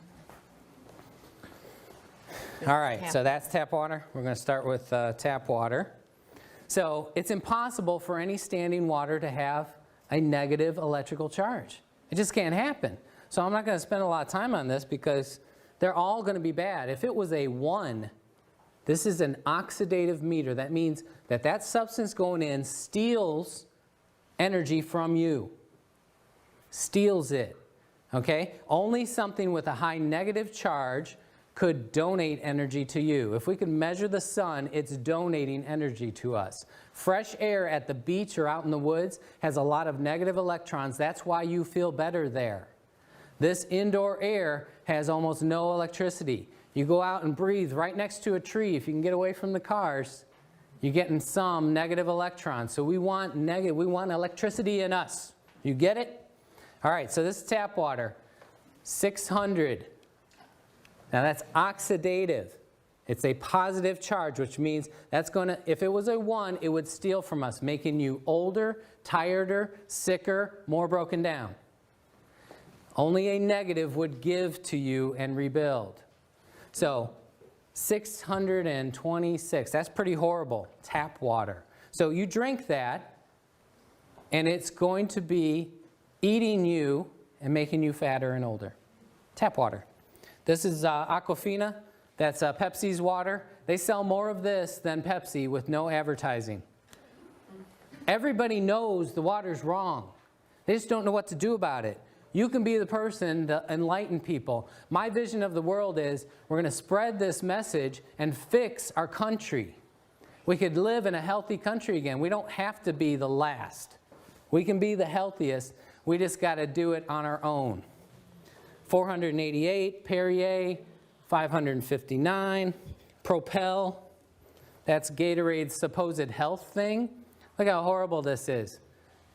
All right, so that's tap water. We're going to start with tap water. So it's impossible for any standing water to have a negative electrical charge. It just can't happen. So I'm not going to spend a lot of time on this because they're all going to be bad. If it was a 1, This is an oxidative meter. That means that that substance going in steals energy from you. Steals it. Okay? Only something with a high negative charge could donate energy to you. If we could measure the sun, it's donating energy to us. Fresh air at the beach or out in the woods has a lot of negative electrons. That's why you feel better there. This indoor air has almost no electricity. You go out and breathe right next to a tree. If you can get away from the cars, you're getting some negative electrons. So we want electricity in us. You get it? All right, so this is tap water. 600. Now that's oxidative. It's a positive charge, which means that's going to, if it was a 1, it would steal from us, making you older, tireder, sicker, more broken down. Only a negative would give to you and rebuild. So 626, that's pretty horrible, tap water. So you drink that, and it's going to be eating you and making you fatter and older. Tap water. This is Aquafina. That's Pepsi's water. They sell more of this than Pepsi with no advertising. Everybody knows the water's wrong. They just don't know what to do about it. You can be the person to enlighten people. My vision of the world is we're going to spread this message and fix our country. We could live in a healthy country again. We don't have to be the last. We can be the healthiest. We just got to do it on our own. 488, Perrier, 559, Propel. That's Gatorade's supposed health thing. Look how horrible this is.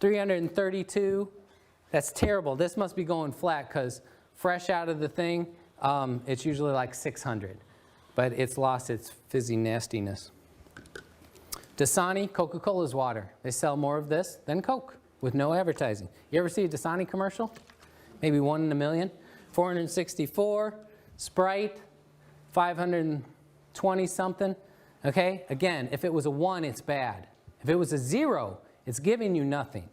332. That's terrible. This must be going flat because fresh out of the thing, it's usually like 600. But it's lost its fizzy nastiness. Dasani, Coca-Cola's water. They sell more of this than Coke with no advertising. You ever see a Dasani commercial? Maybe 1 in a million. 464, Sprite, 520 something. Okay? Again, if it was a 1, it's bad. If it was a 0, it's giving you nothing.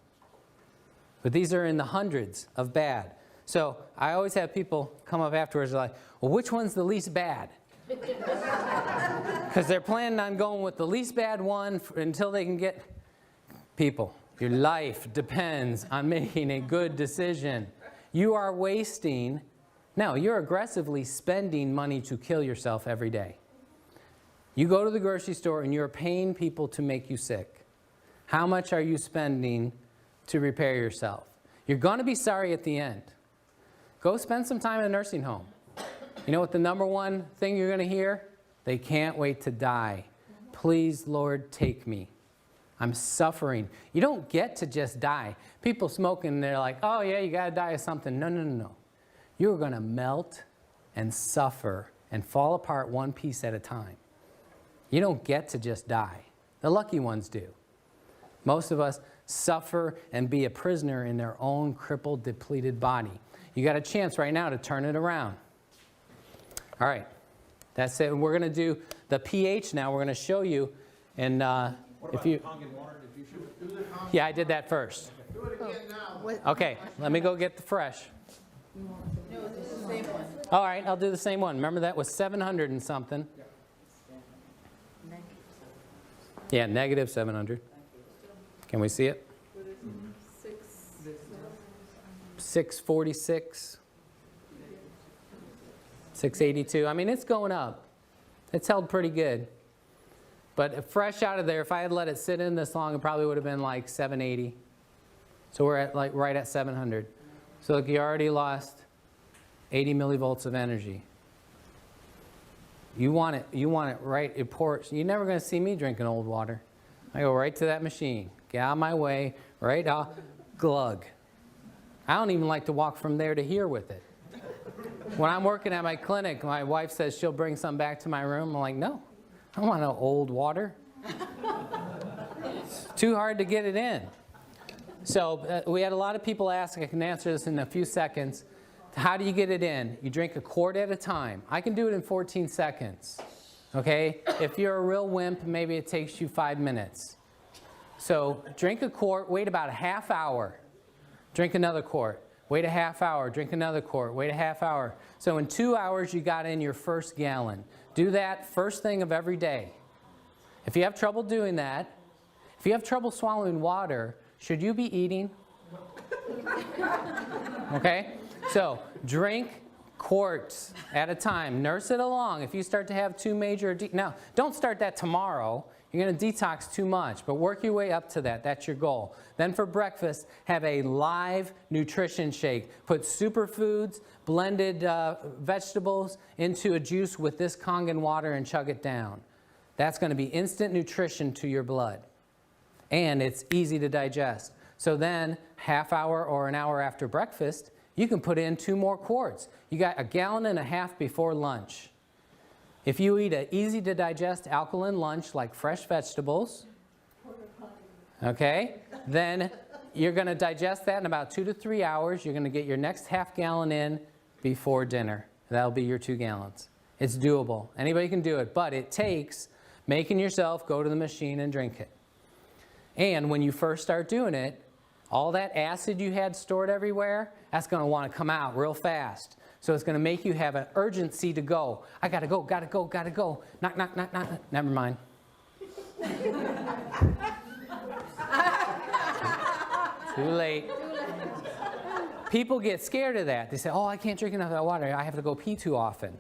But these are in the hundreds of bad. So I always have people come up afterwards and like, well, which one's the least bad? Because they're planning on going with the least bad one until they can get people. Your life depends on making a good decision. You are wasting, no, you're aggressively spending money to kill yourself every day. You go to the grocery store and you're paying people to make you sick. How much are you spending to repair yourself? You're going to be sorry at the end. Go spend some time in a nursing home. You know what the #1 thing you're going to hear? They can't wait to die. Please, Lord, take me. I'm suffering. You don't get to just die. People smoking, they're like, oh yeah, you got to die of something. No, no, no, no. You're going to melt and suffer and fall apart one piece at a time. You don't get to just die. The lucky ones do. Most of us suffer and be a prisoner in their own crippled, depleted body. You got a chance right now to turn it around. All right, that's it. We're going to do the pH now. We're going to show you. And if you, Kangen water, did you do the Kangen? yeah, I did that first. Do it again now. Okay, let me go get the fresh. No, it's the same one. All right, I'll do the same one. Remember that was 700 and something. Yeah, negative 700. Can we see it? 646. 682. I mean, it's going up. It's held pretty good. But fresh out of there, if I had let it sit in this long, it probably would have been like 780. So we're at like right at 700. So look, you already lost 80 millivolts of energy. You want it right, it pours. You're never going to see me drinking old water. I go right to that machine, get out of my way, right out, glug. I don't even like to walk from there to here with it. When I'm working at my clinic, my wife says she'll bring some back to my room. I'm like, no, I don't want no old water. It's too hard to get it in. So we had a lot of people ask, I can answer this in a few seconds. How do you get it in? You drink a quart at a time. I can do it in 14 seconds. Okay? If you're a real wimp, maybe it takes you 5 minutes. So drink a quart, wait about a half hour. Drink another quart. wait a half hour, drink another quart, wait a half hour. So in 2 hours, you got in your first gallon. Do that first thing of every day. If you have trouble doing that, if you have trouble swallowing water, should you be eating? Okay? So drink quarts at a time. Nurse it along. If you start to have too major, now don't start that tomorrow. You're going to detox too much, but work your way up to that. That's your goal. Then for breakfast, have a live nutrition shake. Put superfoods, blended vegetables into a juice with this Kangen water and chug it down. That's going to be instant nutrition to your blood. And it's easy to digest. So then, half hour or an hour after breakfast, you can put in 2 more quarts. You got 1.5 gallons before lunch. If you eat an easy to digest alkaline lunch like fresh vegetables, okay, then you're going to digest that in about 2 to 3 hours. You're going to get your next half gallon in before dinner. That'll be your 2 gallons. It's doable. Anybody can do it, but it takes making yourself go to the machine and drink it. And when you first start doing it, all that acid you had stored everywhere, that's going to want to come out real fast. So it's going to make you have an urgency to go. I got to go, got to go, got to go. Knock, knock, knock, knock. Never mind. Too late. People get scared of that. They say, oh, I can't drink enough of that water. I have to go pee too often.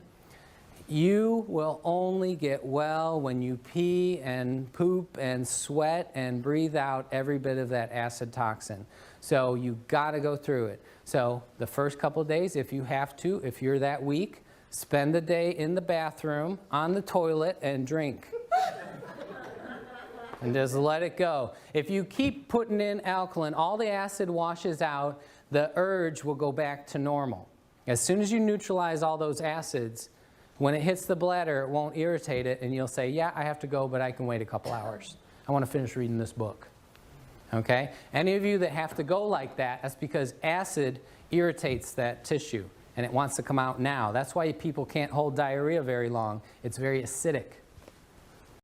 You will only get well when you pee and poop and sweat and breathe out every bit of that acid toxin. So you got to go through it. So the first couple of days, if you have to, if you're that weak, spend the day in the bathroom, on the toilet, and drink. And just let it go. If you keep putting in alkaline, all the acid washes out, the urge will go back to normal. As soon as you neutralize all those acids, when it hits the bladder, it won't irritate it, and you'll say, yeah, I have to go, but I can wait a couple hours. I want to finish reading this book. Okay? Any of you that have to go like that, that's because acid irritates that tissue, and it wants to come out now. That's why people can't hold diarrhea very long. It's very acidic.